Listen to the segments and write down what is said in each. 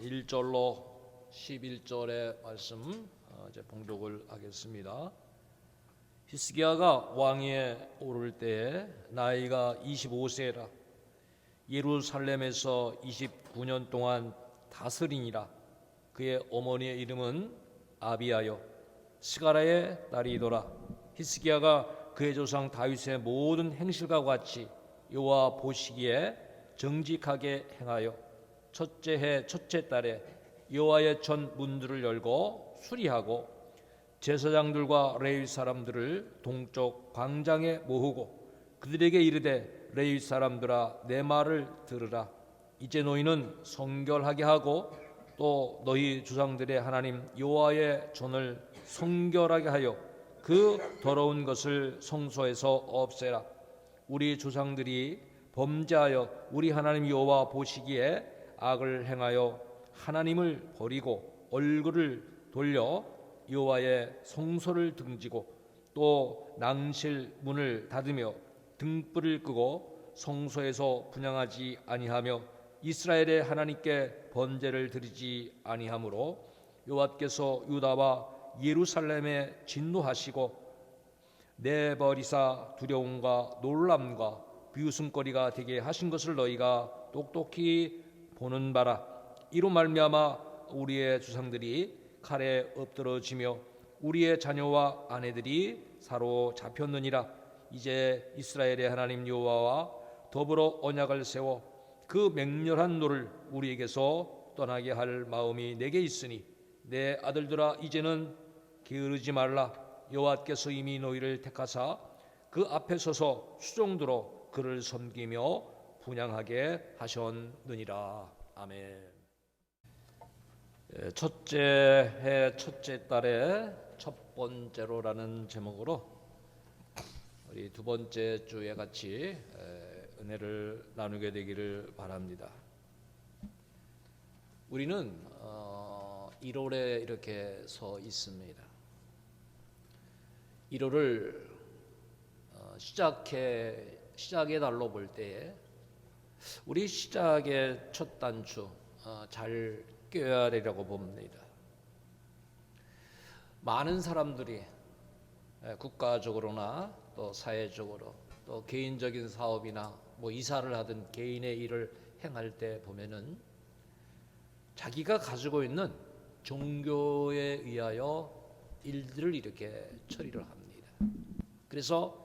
1절로 11절의 말씀 이제 봉독을 하겠습니다. 히스기야가 왕위에 오를 때에 나이가 25세라. 예루살렘에서 29년 동안 다스리니라. 그의 어머니의 이름은 아비야요 스가랴의 딸이더라. 히스기야가 그의 조상 다윗의 모든 행실과 같이 여호와 보시기에 정직하게 행하여 첫째 해 첫째 달에 여호와의 전 문들을 열고 수리하고 제사장들과 레위 사람들을 동쪽 광장에 모으고 그들에게 이르되 레위 사람들아 내 말을 들으라. 이제 너희는 성결하게 하고 또 너희 조상들의 하나님 여호와의 전을 성결하게 하여 그 더러운 것을 성소에서 없애라. 우리 조상들이 범죄하여 우리 하나님 여호와 보시기에 악을 행하여 하나님을 버리고 얼굴을 돌려 여호와의 성소를 등지고 또 낭실 문을 닫으며 등불을 끄고 성소에서 분향하지 아니하며 이스라엘의 하나님께 번제를 드리지 아니하므로 여호와께서 유다와 예루살렘에 진노하시고 내버리사 두려움과 놀람과 비웃음거리가 되게 하신 것을 너희가 똑똑히 보는 바라. 이로 말미암아 우리의 조상들이 칼에 엎드러지며 우리의 자녀와 아내들이 사로잡혔느니라. 이제 이스라엘의 하나님 여호와와 더불어 언약을 세워 그 맹렬한 노를 우리에게서 떠나게 할 마음이 내게 있으니 내 아들들아 이제는 게으르지 말라. 여호와께서 이미 너희를 택하사 그 앞에 서서 수종들어 그를 섬기며 분향하게 하셨느니라. 아멘. 첫째 해 첫째 달에 첫 번째로라는 제목으로 우리 두 번째 주에 같이 은혜를 나누게 되기를 바랍니다. 우리는 1월에 이렇게 서 있습니다. 1월을 시작의 달로 볼 때에 우리 시작의 첫 단추 잘 껴야 되라고 봅니다. 많은 사람들이 국가적으로나 또 사회적으로 또 개인적인 사업이나 뭐 이사를 하든 개인의 일을 행할 때 보면은 자기가 가지고 있는 종교에 의하여 일들을 이렇게 처리를 합니다. 그래서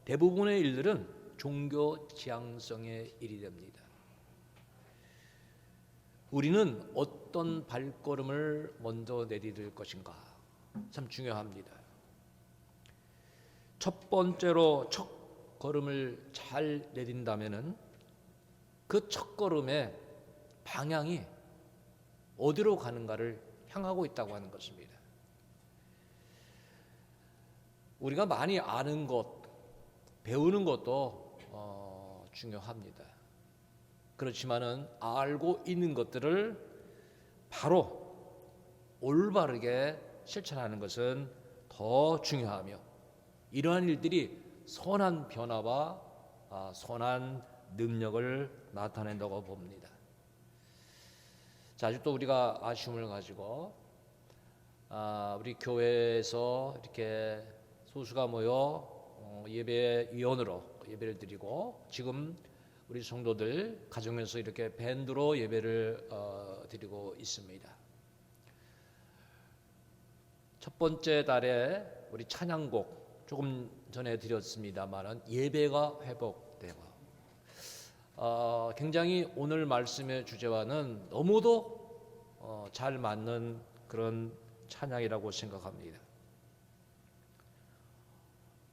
대부분의 일들은 종교 지향성의 일이 됩니다. 우리는 어떤 발걸음을 먼저 내디딜 것인가 참 중요합니다. 첫 번째로 첫 걸음을 잘 내딘다면은 그 첫 걸음의 방향이 어디로 가는가를 향하고 있다고 하는 것입니다. 우리가 많이 아는 것, 배우는 것도 중요합니다. 그렇지만은 알고 있는 것들을 바로 올바르게 실천하는 것은 더 중요하며 이러한 일들이 선한 변화와 선한 능력을 나타낸다고 봅니다. 자, 아직도 우리가 아쉬움을 가지고 우리 교회에서 이렇게 소수가 모여 예배위원으로 예배를 드리고 지금 우리 성도들 가정에서 이렇게 밴드로 예배를 드리고 있습니다. 첫 번째 달에 우리 찬양곡 조금 전에 드렸습니다만은 예배가 회복되고 굉장히 오늘 말씀의 주제와는 너무도 잘 맞는 그런 찬양이라고 생각합니다.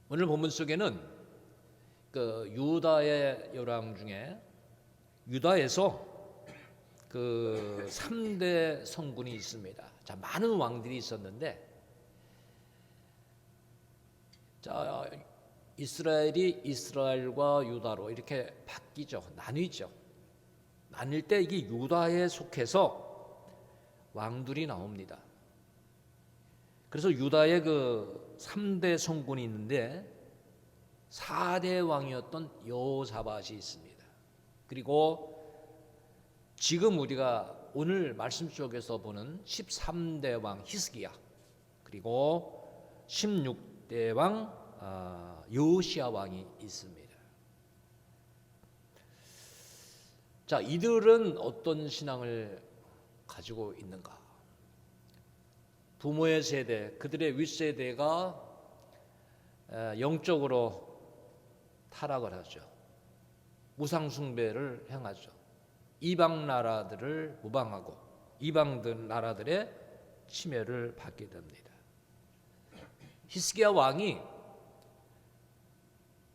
오늘 본문 속에는 그 유다의 열왕 중에 유다에서 그 3대 성군이 있습니다. 자, 많은 왕들이 있었는데 자, 이스라엘이 이스라엘과 유다로 이렇게 바뀌죠. 나뉘죠. 나뉠 때 이게 유다에 속해서 왕들이 나옵니다. 그래서 유다의 그 3대 성군이 있는데 4대 왕이었던 여호사밧이 있습니다. 그리고 지금 우리가 오늘 말씀 속에서 보는 13대 왕 히스기야, 그리고 16대 왕 여호시아 왕이 있습니다. 자, 이들은 어떤 신앙을 가지고 있는가? 부모의 세대, 그들의 윗세대가 영적으로 타락을 하죠. 우상 숭배를 행하죠. 이방 나라들을 모방하고 이방 나라들의 침해를 받게 됩니다. 히스기야 왕이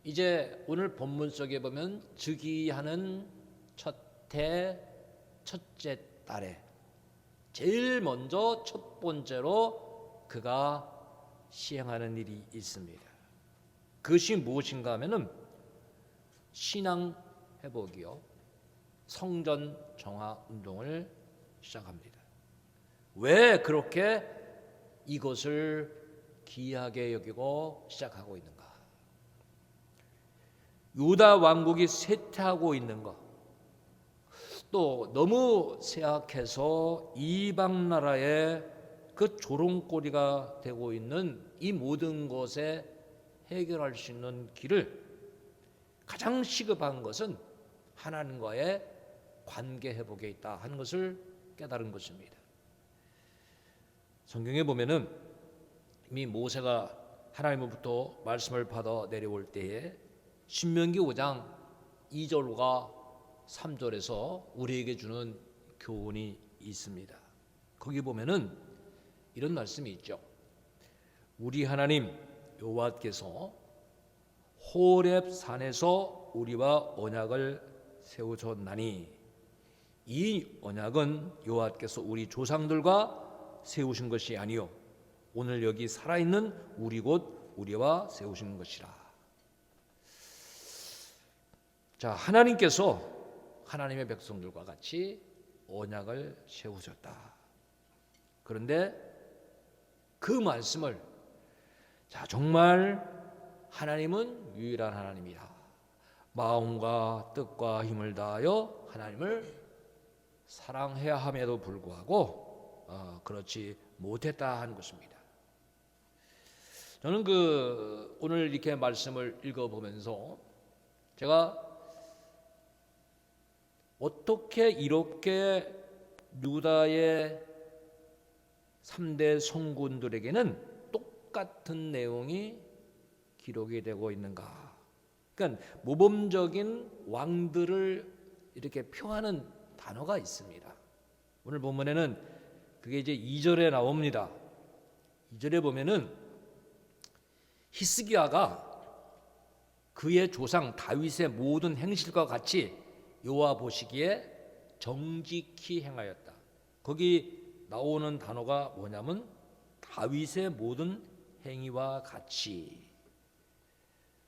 이제 오늘 본문 속에 보면 즉위하는 첫째 달에 제일 먼저 첫 번째로 그가 시행하는 일이 있습니다. 그것이 무엇인가 하면은 신앙 회복이요, 성전 정화 운동을 시작합니다. 왜 그렇게 이것을 귀하게 여기고 시작하고 있는가? 유다 왕국이 쇠퇴하고 있는 것, 또 너무 쇠약해서 이방 나라의 그 조롱거리가 되고 있는 이 모든 것에 해결할 수 있는 길을 가장 시급한 것은 하나님과의 관계 회복에 있다 하는 것을 깨달은 것입니다. 성경에 보면은 이미 모세가 하나님으로부터 말씀을 받아 내려올 때에 신명기 5장 2절과 3절에서 우리에게 주는 교훈이 있습니다. 거기 보면은 이런 말씀이 있죠. 우리 하나님 여호와께서 호렙 산에서 우리와 언약을 세우셨나니 이 언약은 여호와께서 우리 조상들과 세우신 것이 아니요 오늘 여기 살아있는 우리 곧 우리와 세우신 것이라. 자, 하나님께서 하나님의 백성들과 같이 언약을 세우셨다. 그런데 그 말씀을, 자, 정말 하나님은 유일한 하나님이다. 마음과 뜻과 힘을 다하여 하나님을 사랑해야 함에도 불구하고 그렇지 못했다 하는 것입니다. 저는 오늘 이렇게 말씀을 읽어보면서 제가 어떻게 이렇게 유다의 3대 성군들에게는 똑같은 내용이 기록이 되고 있는가? 그러니까 모범적인 왕들을 이렇게 표하는 단어가 있습니다. 오늘 본문에는 그게 이제 2절에 나옵니다. 2절에 보면은 히스기야가 그의 조상 다윗의 모든 행실과 같이 여호와 보시기에 정직히 행하였다. 거기 나오는 단어가 뭐냐면 다윗의 모든 행위와 같이.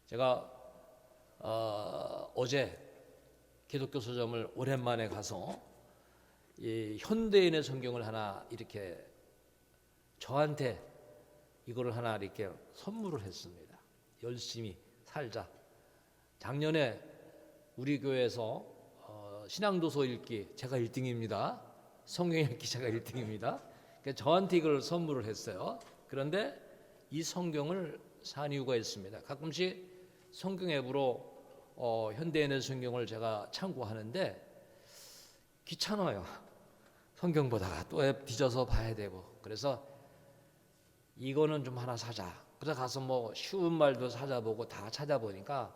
제가 어제 기독교 서점을 오랜만에 가서 이 현대인의 성경을 하나 이렇게 저한테 이거를 하나 이렇게 선물을 했습니다. 열심히 살자. 작년에 우리 교회에서 신앙도서 읽기 제가 1등입니다. 성경 읽기 제가 1등입니다. 그러니까 저한테 이걸 선물을 했어요. 그런데 이 성경을 산 이유가 있습니다. 가끔씩 성경 앱으로 현대인의 성경을 제가 참고하는데 귀찮아요. 성경보다가 또 앱 뒤져서 봐야 되고. 그래서 이거는 좀 하나 사자. 그래서 가서 뭐 쉬운 말도 찾아보고 다 찾아보니까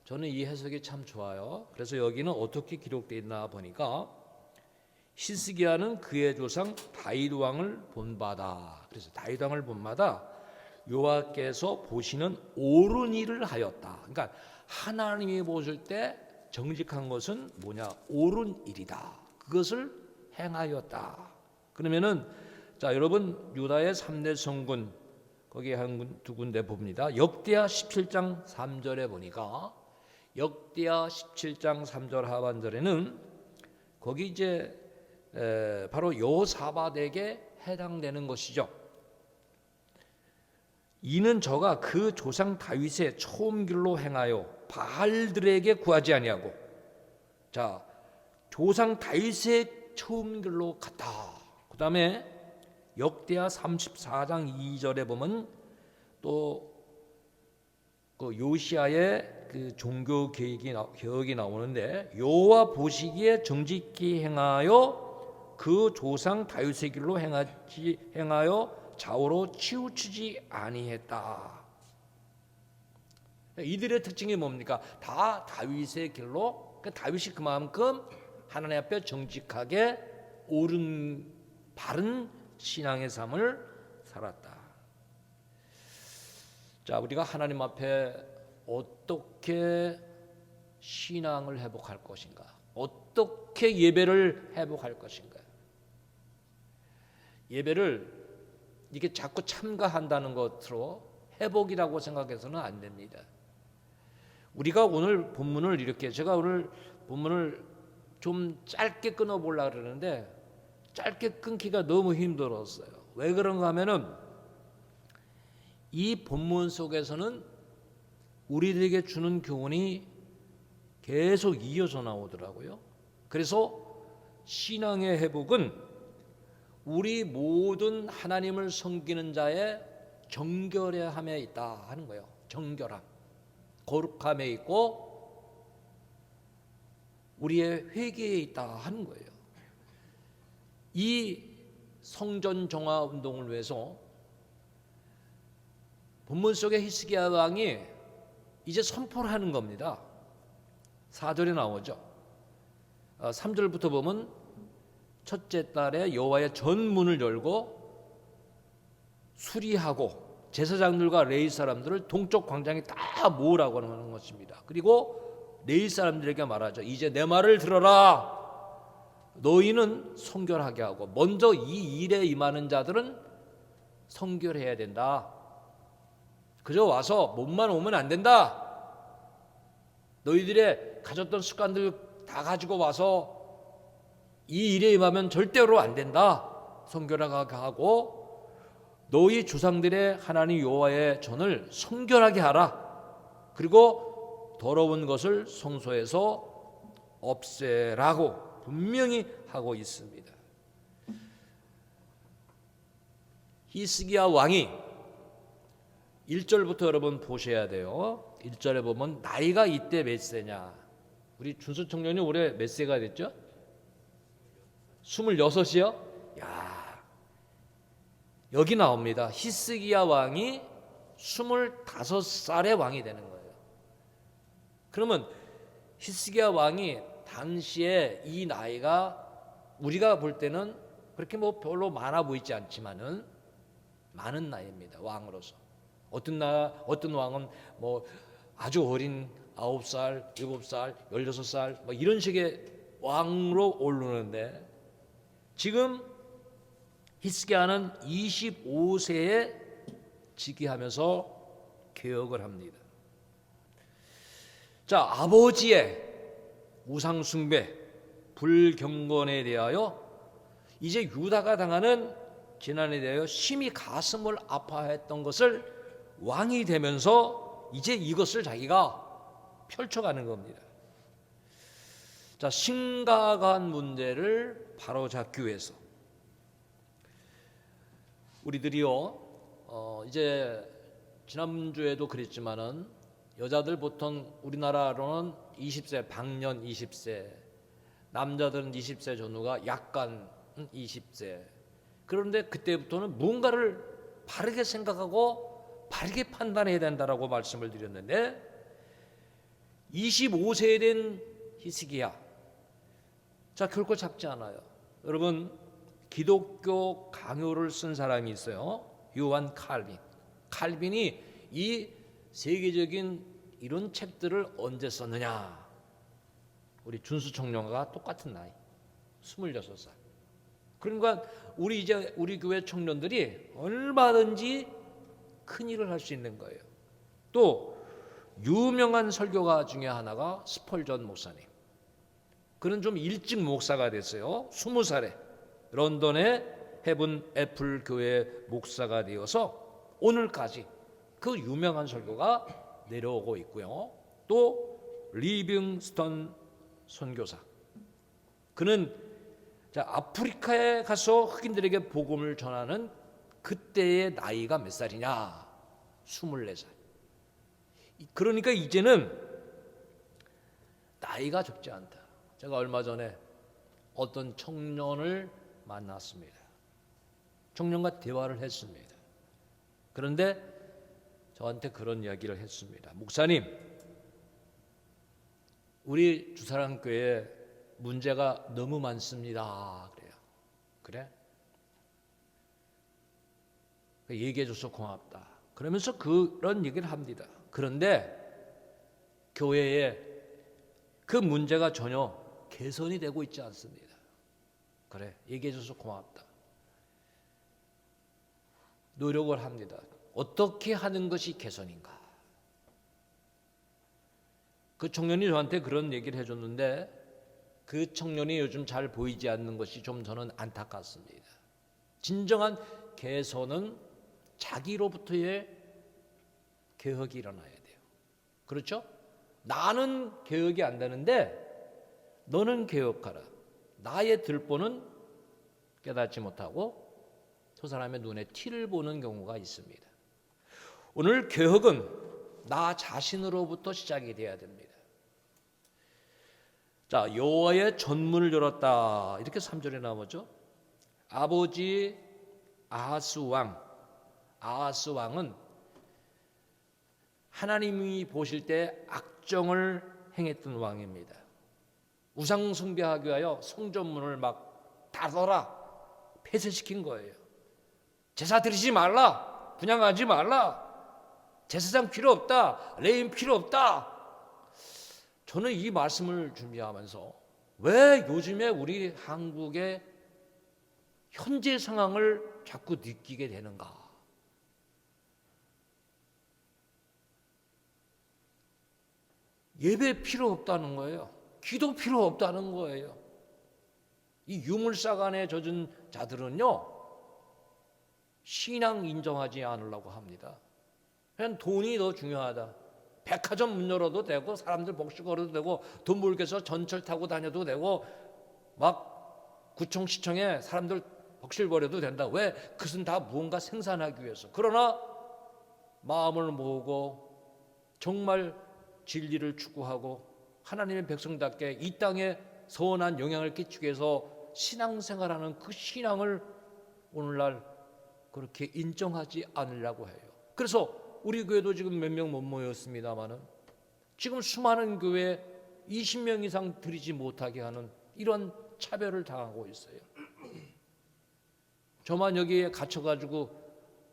저는 이 해석이 참 좋아요. 그래서 여기는 어떻게 기록되어 있나 보니까 히스기야는 그의 조상 다윗 왕을 본바다. 그래서 다윗 왕을 본바다 여호와께서 보시는 옳은 일을 하였다. 그러니까 하나님이 보실 때 정직한 것은 뭐냐? 옳은 일이다. 그것을 행하였다. 그러면은 자, 여러분 유다의 3대 성군 거기 두 군데 봅니다. 역대하 17장 3절에 보니까 역대하 17장 3절 하반절에는 거기 이제 바로 여호사밧에게 해당되는 것이죠. 이는 저가 그 조상 다윗의 처음 길로 행하여 바알들에게 구하지 아니하고, 자, 조상 다윗의 처음 길로 갔다. 그 다음에 역대하 34장 2절에 보면 또 그 요시아의 그 종교 개혁이 나오는데, 여호와 보시기에 정직히 행하여 그 조상 다윗의 길로 행하여 좌우로 치우치지 아니했다. 이들의 특징이 뭡니까? 다 다윗의 길로, 다윗이 그만큼 하나님 앞에 정직하게 옳은 바른 신앙의 삶을 살았다. 자, 우리가 하나님 앞에 어떻게 신앙을 회복할 것인가? 어떻게 예배를 회복할 것인가? 예배를 이게 자꾸 참가한다는 것으로 회복이라고 생각해서는 안 됩니다. 우리가 오늘 본문을 이렇게, 제가 오늘 본문을 좀 짧게 끊어보려고 그러는데 짧게 끊기가 너무 힘들었어요. 왜 그런가 하면은 이 본문 속에서는 우리들에게 주는 교훈이 계속 이어져 나오더라고요. 그래서 신앙의 회복은 우리 모든 하나님을 섬기는 자의 정결함에 있다 하는 거예요. 정결함, 거룩함에 있고 우리의 회개에 있다 하는 거예요. 이 성전 정화 운동을 위해서 본문 속에 히스기야 왕이 이제 선포를 하는 겁니다. 4절에 나오죠. 3절부터 보면 첫째 달에 여호와의 전문을 열고 수리하고 제사장들과 레위 사람들을 동쪽 광장에 다 모으라고 하는 것입니다. 그리고 레위 사람들에게 말하죠. 이제 내 말을 들어라. 너희는 성결하게 하고 먼저 이 일에 임하는 자들은 성결해야 된다. 그저 와서 몸만 오면 안 된다. 너희들의 가졌던 습관들 다 가지고 와서 이 일에 임하면 절대로 안 된다. 성결하게 하고 너희 조상들의 하나님 여호와의 전을 성결하게 하라. 그리고 더러운 것을 성소에서 없애라고 분명히 하고 있습니다. 히스기야 왕이 1절부터 여러분 보셔야 돼요. 1절에 보면 나이가 이때 몇 세냐. 우리 준수 청년이 올해 몇 세가 됐죠? 26이요? 야, 여기 나옵니다. 히스기야 왕이 25살의 왕이 되는 거예요. 그러면 히스기야 왕이 당시에 이 나이가 우리가 볼 때는 그렇게 뭐 별로 많아 보이지 않지만은 많은 나이입니다. 왕으로서. 어떤 왕은 뭐 아주 어린 9살, 7살, 16살 뭐 이런 식의 왕으로 오르는데 지금 히스기야는 25세에 즉위하면서 개혁을 합니다. 자, 아버지의 우상 숭배, 불경건에 대하여 이제 유다가 당하는 재난에 대하여 심히 가슴을 아파했던 것을 왕이 되면서 이제 이것을 자기가 펼쳐가는 겁니다. 자, 심각한 문제를 바로잡기 위해서 우리들이요, 이제 지난주에도 그랬지만은 여자들 보통 우리나라로는 20세, 방년 20세, 남자들은 20세 전후가 약간 20세. 그런데 그때부터는 뭔가를 바르게 생각하고 바르게 판단해야 된다라고 말씀을 드렸는데 25세에 된 히스기야, 자, 결코 작지 않아요. 여러분, 기독교 강요를 쓴 사람이 있어요. 요한 칼빈. 칼빈이 이 세계적인 이런 책들을 언제 썼느냐? 우리 준수 청년과 똑같은 나이, 26살. 그러니까 우리 교회 청년들이 얼마든지 큰 일을 할 수 있는 거예요. 또 유명한 설교가 중에 하나가 스펄전 목사님. 그는 좀 일찍 목사가 됐어요. 20살에 런던의 헤븐 애플 교회 목사가 되어서 오늘까지 그 유명한 설교가 내려오고 있고요. 또 리빙스턴 선교사, 그는 자, 아프리카에 가서 흑인들에게 복음을 전하는 그때의 나이가 몇 살이냐? 24살. 그러니까 이제는 나이가 적지 않다. 제가 얼마 전에 어떤 청년을 만났습니다. 청년과 대화를 했습니다. 그런데 저한테 그런 이야기를 했습니다. 목사님, 우리 주사랑교회에 문제가 너무 많습니다. 그래요. 그래? 얘기해줘서 고맙다. 그러면서 그런 얘기를 합니다. 그런데 교회에 그 문제가 전혀 개선이 되고 있지 않습니다. 그래, 얘기해줘서 고맙다. 노력을 합니다. 어떻게 하는 것이 개선인가? 그 청년이 저한테 그런 얘기를 해줬는데 그 청년이 요즘 잘 보이지 않는 것이 좀 저는 안타깝습니다. 진정한 개선은 자기로부터의 개혁이 일어나야 돼요. 그렇죠? 나는 개혁이 안 되는데 너는 개혁하라. 나의 들보는 깨닫지 못하고 저 사람의 눈에 티를 보는 경우가 있습니다. 오늘 개혁은 나 자신으로부터 시작이 돼야 됩니다. 자, 여호와의 전문을 열었다. 이렇게 3절에 나오죠. 아버지 아하스 왕은 하나님이 보실 때 악정을 행했던 왕입니다. 우상 숭배하기 위하여 성전문을 막 닫아라, 폐쇄시킨 거예요. 제사 드리지 말라, 분향하지 말라, 제사장 필요 없다, 레인 필요 없다. 저는 이 말씀을 준비하면서 왜 요즘에 우리 한국의 현재 상황을 자꾸 느끼게 되는가? 예배 필요 없다는 거예요. 기도 필요 없다는 거예요. 이 유물사간에 젖은 자들은요, 신앙 인정하지 않으려고 합니다. 그냥 돈이 더 중요하다. 백화점 문 열어도 되고, 사람들 복식 걸어도 되고, 돈 벌기 위해서 전철 타고 다녀도 되고, 막 구청시청에 사람들 복실 벌여도 된다. 왜? 그것은 다 무언가 생산하기 위해서. 그러나 마음을 모으고 정말 진리를 추구하고 하나님의 백성답게 이 땅에 선한 영향을 끼치기 위해서 신앙생활하는 그 신앙을 오늘날 그렇게 인정하지 않으려고 해요. 그래서 우리 교회도 지금 몇 명 못 모였습니다마는 지금 수많은 교회 20명 이상 드리지 못하게 하는 이런 차별을 당하고 있어요. 저만 여기에 갇혀가지고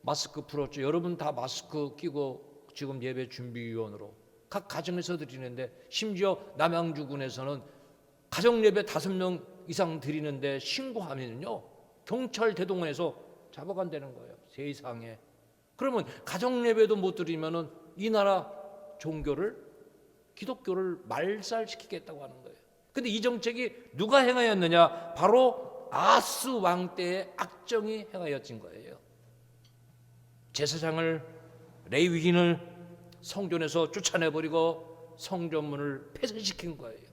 마스크 풀었죠. 여러분 다 마스크 끼고 지금 예배 준비위원으로 각 가정에서 드리는데, 심지어 남양주군에서는 가정 예배 5명 이상 드리는데 신고하면요 경찰 대동원에서 잡아간다는 거예요. 세상에. 그러면 가정 예배도 못 드리면은 이 나라 종교를, 기독교를 말살시키겠다고 하는 거예요. 근데 이 정책이 누가 행하였느냐? 바로 아하스 왕 때의 악정이 행하여진 거예요. 제사장을, 레위인을 성전에서 쫓아내버리고 성전문을 폐쇄시킨 거예요.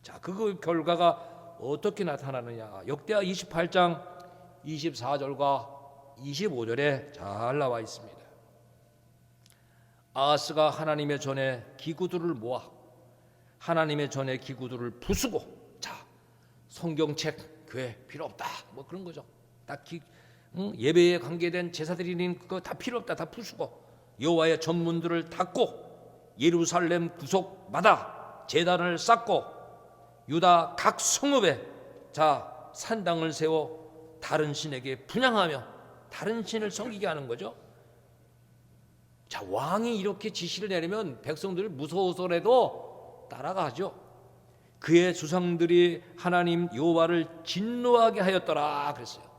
자, 그 결과가 어떻게 나타나느냐? 역대하 28장 24절과 25절에 잘 나와 있습니다. 아하스가 하나님의 전에 기구들을 모아 하나님의 전에 기구들을 부수고, 자, 성경책 교회 필요 없다, 뭐 그런 거죠. 딱히 예배에 관계된 제사 드리는 그거 다 필요 없다, 다 부수고, 여호와의 전문들을 닫고 예루살렘 구석마다 제단을 쌓고 유다 각 성읍에 자 산당을 세워 다른 신에게 분향하며 다른 신을 섬기게 하는 거죠. 자, 왕이 이렇게 지시를 내리면 백성들이 무서워서라도 따라가죠. 그의 조상들이 하나님 여호와를 진노하게 하였더라 그랬어요.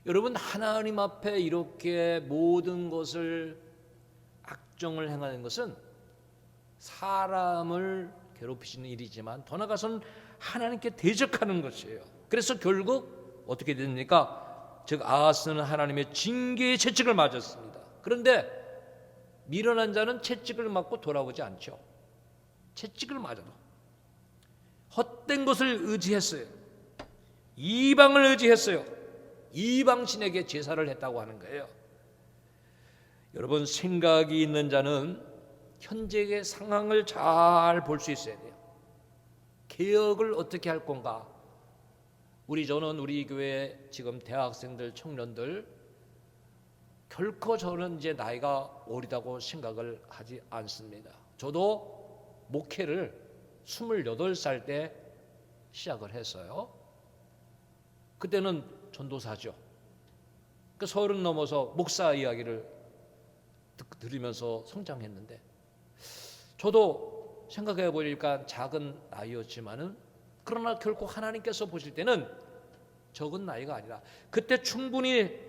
여러분, 하나님 앞에 이렇게 모든 것을 악정을 행하는 것은 사람을 괴롭히시는 일이지만 더 나아가서는 하나님께 대적하는 것이에요. 그래서 결국 어떻게 됩니까? 즉 아하스는 하나님의 징계의 채찍을 맞았습니다. 그런데 미련한 자는 채찍을 맞고 돌아오지 않죠. 채찍을 맞아도 헛된 것을 의지했어요. 이방을 의지했어요. 이방신에게 제사를 했다고 하는 거예요. 여러분, 생각이 있는 자는 현재의 상황을 잘 볼 수 있어야 돼요. 개혁을 어떻게 할 건가? 저는 우리 교회 지금 대학생들, 청년들 결코 저는 이제 나이가 어리다고 생각을 하지 않습니다. 저도 목회를 28살 때 시작을 했어요. 그때는 전도사죠. 그 30 넘어서 목사 이야기를 들으면서 성장했는데, 저도 생각해 보니까 작은 나이였지만은, 그러나 결코 하나님께서 보실 때는 적은 나이가 아니라 그때 충분히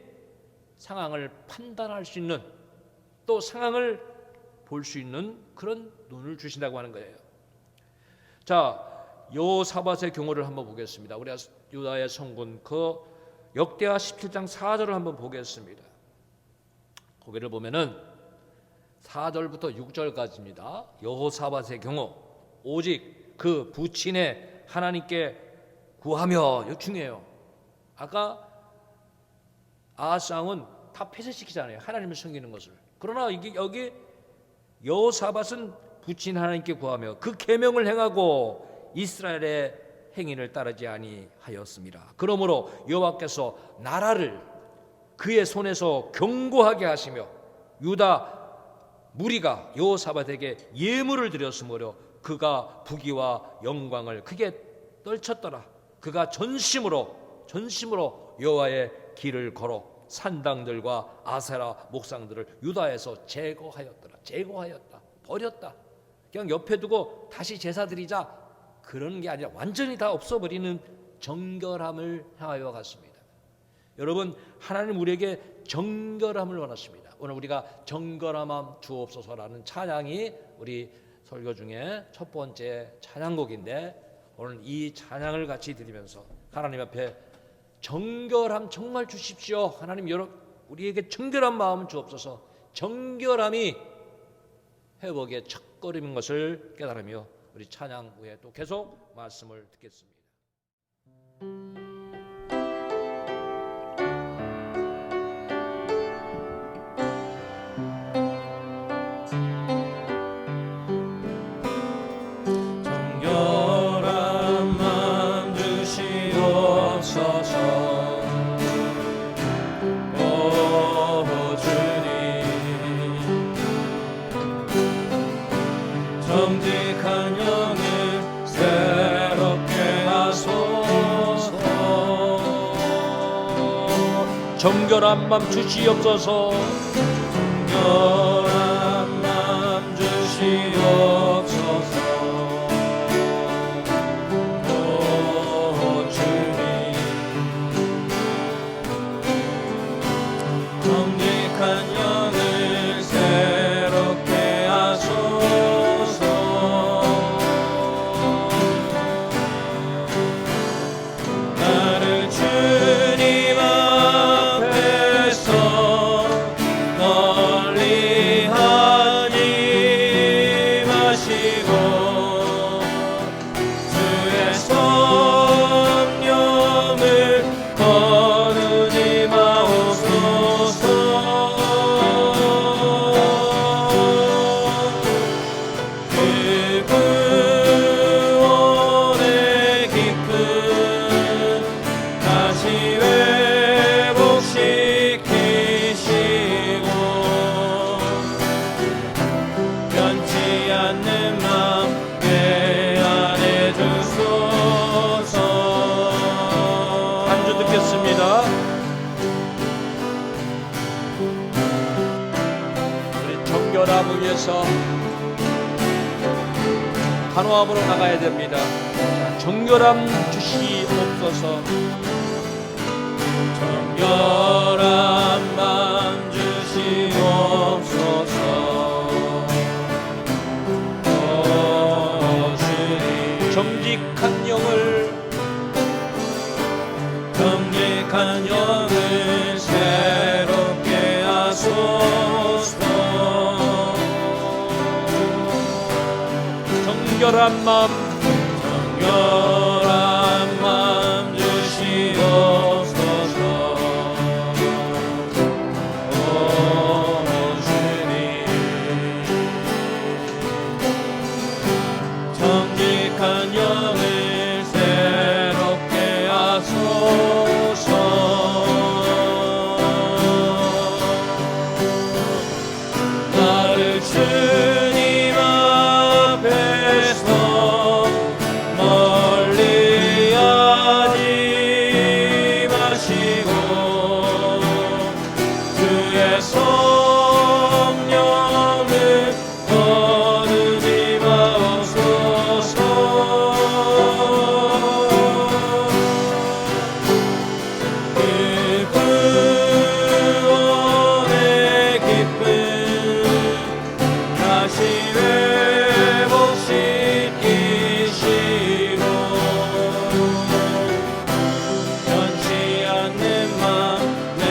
상황을 판단할 수 있는, 또 상황을 볼 수 있는 그런 눈을 주신다고 하는 거예요. 자, 여호사밧의 경우를 한번 보겠습니다. 우리 유다의 성군 그 역대하 17장 4절을 한번 보겠습니다. 거기를 보면은 4절부터 6절까지입니다. 여호사밧의 경우 오직 그 부친의 하나님께 구하며, 이거 중요해요. 아까 아하스왕은 다 폐쇄시키잖아요, 하나님을 섬기는 것을. 그러나 여기 여호사밧은 부친 하나님께 구하며 그 계명을 행하고 이스라엘의 행위를 따르지 아니하였습니다. 그러므로 여호와께서 나라를 그의 손에서 견고하게 하시며 유다 무리가 여호사밧에게 예물을 드렸으므로 그가 부귀와 영광을 크게 떨쳤더라. 그가 전심으로 여호와의 길을 걸어 산당들과 아세라 목상들을 유다에서 제거하였다. 버렸다. 그냥 옆에 두고 다시 제사 드리자, 그런 게 아니라 완전히 다 없어버리는 정결함을 향하여 갔습니다. 여러분, 하나님 우리에게 정결함을 원하십니다. 오늘 우리가 정결함 주옵소서라는 찬양이 우리 설교 중에 첫 번째 찬양곡인데, 오늘 이 찬양을 같이 드리면서 하나님 앞에 정결함 정말 주십시오. 하나님, 우리에게 정결한 마음 주옵소서. 정결함이 회복의 첫걸음인 것을 깨달으며 우리 찬양 후에 또 계속 말씀을 듣겠습니다. 정결한 마음 주시옵소서. 오 주님, 정직한 영을 새롭게 하소서. 정결한 마음 주시옵소서. 정결한 마음 주시옵소서. 오 주님, 정직한 영을 새롭게 하소서. 나를 주님 앞에서 널리 하지 마시고 주의 성령을 거두지 마옵소서. 그 구원의 기쁨 다시 회복시키시고 변치 않는 마음 내 안에 주소서. 한 주 듣겠습니다. 우리 정결함을 위해서 단호함으로 나가야 됩니다. 자, 정결함 주시옵소서. 정결한 마음 주시옵소서. 오 주님, 정직한 영을 새롭게 하소서. 정결한 마음 특별한 마음 주시옵소서. 오 주님, 정직한 영을 새롭게 하소서. 나를 주님 앞에서 멀리하지 마시고 주의 성령을 거두지 마옵소서. 그 구원의 기쁨 다시 회복시키시고 변치 않는 맘 내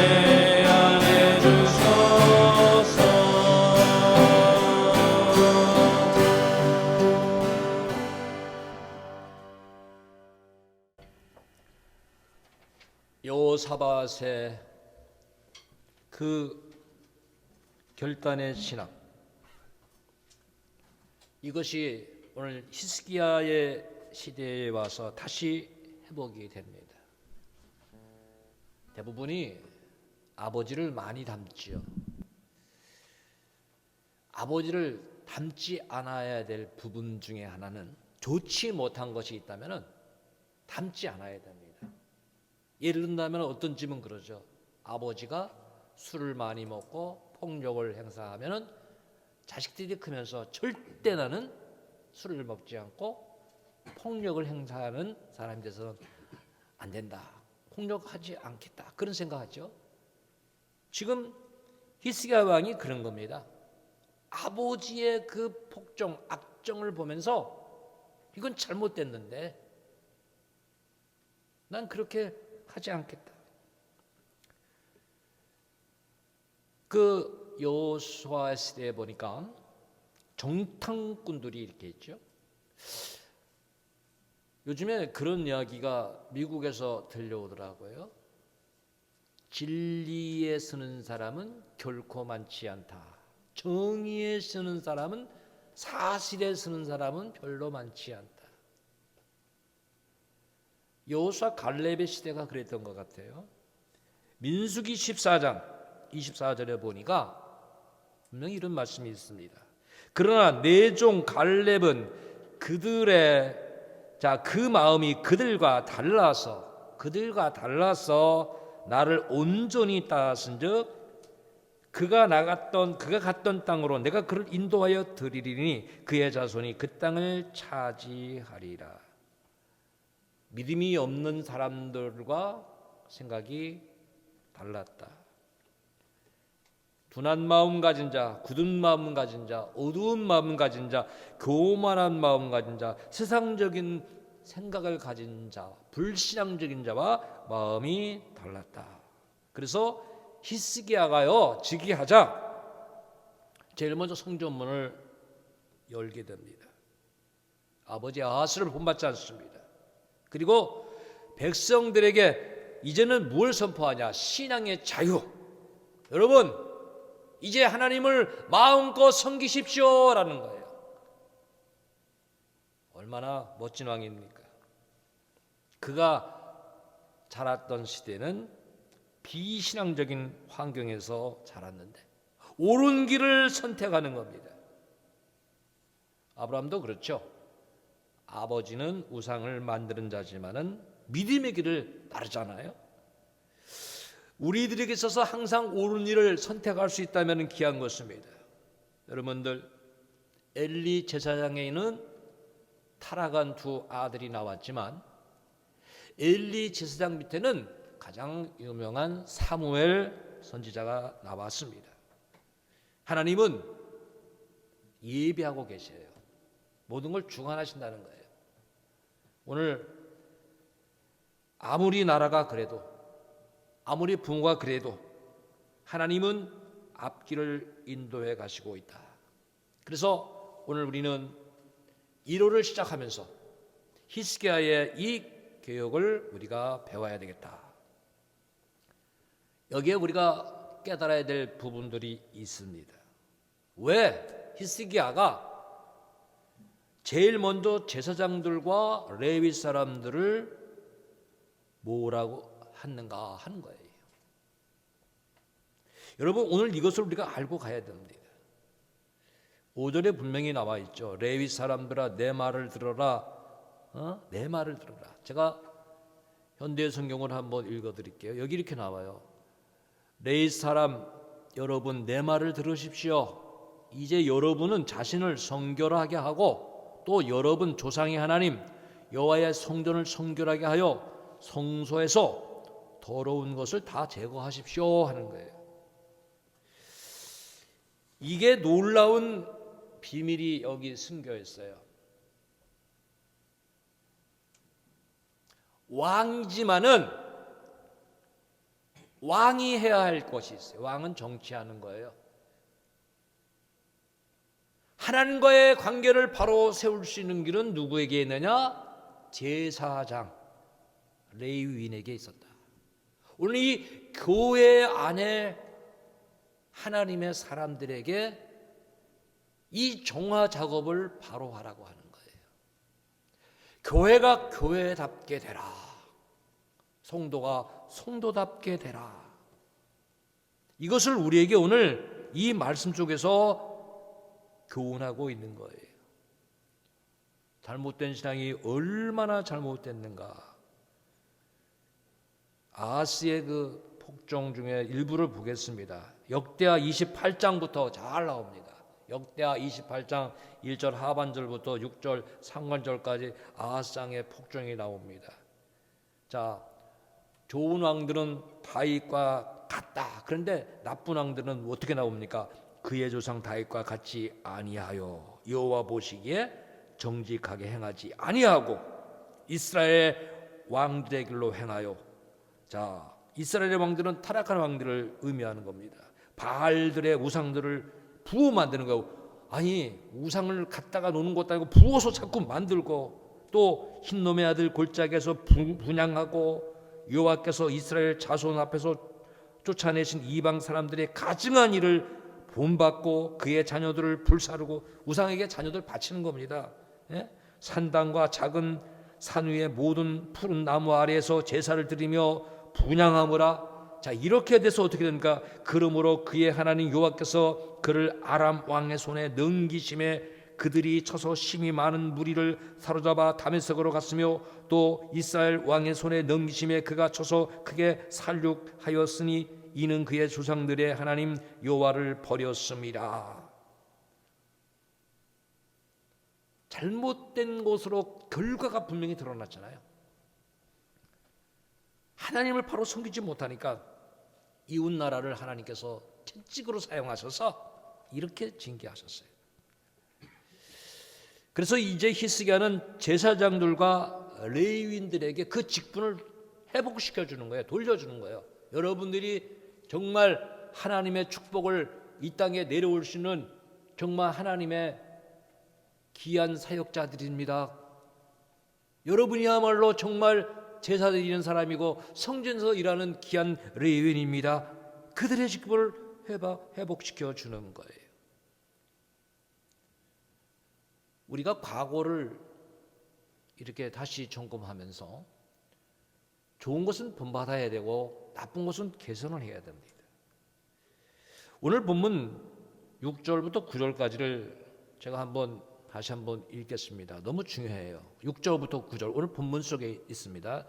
안에 주소서. 여호사밧의 그 결단의 신앙, 이것이 오늘 히스기야의 시대에 와서 다시 회복이 됩니다. 대부분이 아버지를 많이 닮지요. 아버지를 닮지 않아야 될 부분 중에 하나는, 좋지 못한 것이 있다면 닮지 않아야 됩니다. 예를 든다면 어떤 집은 그러죠. 아버지가 술을 많이 먹고 폭력을 행사하면 자식들이 크면서 절대 나는 술을 먹지 않고 폭력을 행사하는 사람이 돼서는 안 된다, 폭력하지 않겠다, 그런 생각하죠. 지금 히스기야 왕이 그런 겁니다. 아버지의 그 폭정, 악정을 보면서 이건 잘못됐는데 난 그렇게 하지 않겠다. 그 여호수아 시대에 보니까 정탐꾼들이 이렇게 있죠. 요즘에 그런 이야기가 미국에서 들려오더라고요. 진리에 서는 사람은 결코 많지 않다. 정의에 서는 사람은, 사실에 서는 사람은 별로 많지 않다. 여호수아 갈렙의 시대가 그랬던 것 같아요. 민수기 14장 24절에 보니까 분명히 이런 말씀이 있습니다. 그러나 내 종 갈렙은 그들의 그 마음이 그들과 달라서 나를 온전히 따랐은즉 그가 갔던 땅으로 내가 그를 인도하여 드리리니 그의 자손이 그 땅을 차지하리라. 믿음이 없는 사람들과 생각이 달랐다. 둔한 마음 가진 자, 굳은 마음 가진 자, 어두운 마음 가진 자, 교만한 마음 가진 자, 세상적인 생각을 가진 자, 불신앙적인 자와 마음이 달랐다. 그래서 히스기야가요, 즉위하자 제일 먼저 성전문을 열게 됩니다. 아버지 아하스를 본받지 않습니다. 그리고 백성들에게 이제는 무엇을 선포하냐? 신앙의 자유. 여러분, 이제 하나님을 마음껏 섬기십시오라는 거예요. 얼마나 멋진 왕입니까? 그가 자랐던 시대는 비신앙적인 환경에서 자랐는데 옳은 길을 선택하는 겁니다. 아브라함도 그렇죠. 아버지는 우상을 만드는 자지만은 믿음의 길을 따르잖아요. 우리들에게 있어서 항상 옳은 일을 선택할 수 있다면 귀한 것입니다. 여러분들, 엘리 제사장에는 타락한 두 아들이 나왔지만 엘리 제사장 밑에는 가장 유명한 사무엘 선지자가 나왔습니다. 하나님은 예비하고 계세요. 모든 걸 주관하신다는 거예요. 오늘 아무리 나라가 그래도, 아무리 부모가 그래도 하나님은 앞길을 인도해 가시고 있다. 그래서 오늘 우리는 1호를 시작하면서 히스기야의 이 개혁을 우리가 배워야 되겠다. 여기에 우리가 깨달아야 될 부분들이 있습니다. 왜 히스기야가 제일 먼저 제사장들과 레위 사람들을 뭐라고 하는가 하는 거예요. 여러분, 오늘 이것을 우리가 알고 가야 됩니다. 5절에 분명히 나와 있죠. 레위 사람들아 내 말을 들어라. 내 말을 들어라. 제가 현대 성경을 한번 읽어드릴게요. 여기 이렇게 나와요. 레위 사람 여러분 내 말을 들으십시오. 이제 여러분은 자신을 성결하게 하고 또 여러분 조상의 하나님 여호와의 성전을 성결하게 하여 성소에서 더러운 것을 다 제거하십시오 하는 거예요. 이게 놀라운 비밀이 여기 숨겨 있어요. 왕이지만은 왕이 해야 할 것이 있어요. 왕은 정치하는 거예요. 하나님과의 관계를 바로 세울 수 있는 길은 누구에게 있느냐? 제사장, 레위인에게 있었다. 오늘 이 교회 안에 하나님의 사람들에게 이 정화 작업을 바로 하라고 하는 거예요. 교회가 교회답게 되라. 성도가 성도답게 되라. 이것을 우리에게 오늘 이 말씀 속에서 교훈하고 있는 거예요. 잘못된 신앙이 얼마나 잘못됐는가. 아하스의 그 폭정 중에 일부를 보겠습니다. 역대하 28장부터 잘 나옵니다. 역대하 28장 1절 하반절부터 6절 상반절까지 아하스 왕의 폭정이 나옵니다. 자, 좋은 왕들은 다윗과 같다. 그런데 나쁜 왕들은 어떻게 나옵니까? 그의 조상 다윗과 같이 아니하여 여호와 보시기에 정직하게 행하지 아니하고 이스라엘 왕들의 길로 행하여. 자, 이스라엘의 왕들은 타락한 왕들을 의미하는 겁니다. 바알들의 우상들을 부어 만드는 거예요. 아니, 우상을 갖다가 놓는 것도 아니고 부어서 자꾸 만들고, 또 흰놈의 아들 골짜기에서 분향하고, 여호와께서 이스라엘 자손 앞에서 쫓아내신 이방 사람들의 가증한 일을 본받고 그의 자녀들을 불사르고 우상에게 자녀들 바치는 겁니다. 예? 산당과 작은 산 위의 모든 푸른 나무 아래에서 제사를 드리며 분향하므라. 자, 이렇게 돼서 어떻게 됩니까? 그러므로 그의 하나님 여호와께서 그를 아람 왕의 손에 넘기심에 그들이 쳐서 심히 많은 무리를 사로잡아 다메섹으로 갔으며 또 이스라엘 왕의 손에 넘기심에 그가 쳐서 크게 살육하였으니 이는 그의 조상들의 하나님 여호와를 버렸습니다. 잘못된 것으로 결과가 분명히 드러났잖아요. 하나님을 바로 섬기지 못하니까 이웃 나라를 하나님께서 채찍으로 사용하셔서 이렇게 징계하셨어요. 그래서 이제 히스기야는 제사장들과 레위인들에게 그 직분을 회복시켜 주는 거예요. 돌려주는 거예요. 여러분들이 정말 하나님의 축복을 이 땅에 내려올 수 있는 정말 하나님의 귀한 사역자들입니다. 여러분이야말로 정말 제사 드리는 사람이고 성전에서 일하는 귀한 레위인입니다. 그들의 직분을 회복시켜 주는 거예요. 우리가 과거를 이렇게 다시 점검하면서 좋은 것은 본받아야 되고 나쁜 것은 개선을 해야 됩니다. 오늘 본문 6절부터 9절까지를 제가 다시 한번 읽겠습니다. 너무 중요해요. 6절부터 9절 오늘 본문 속에 있습니다.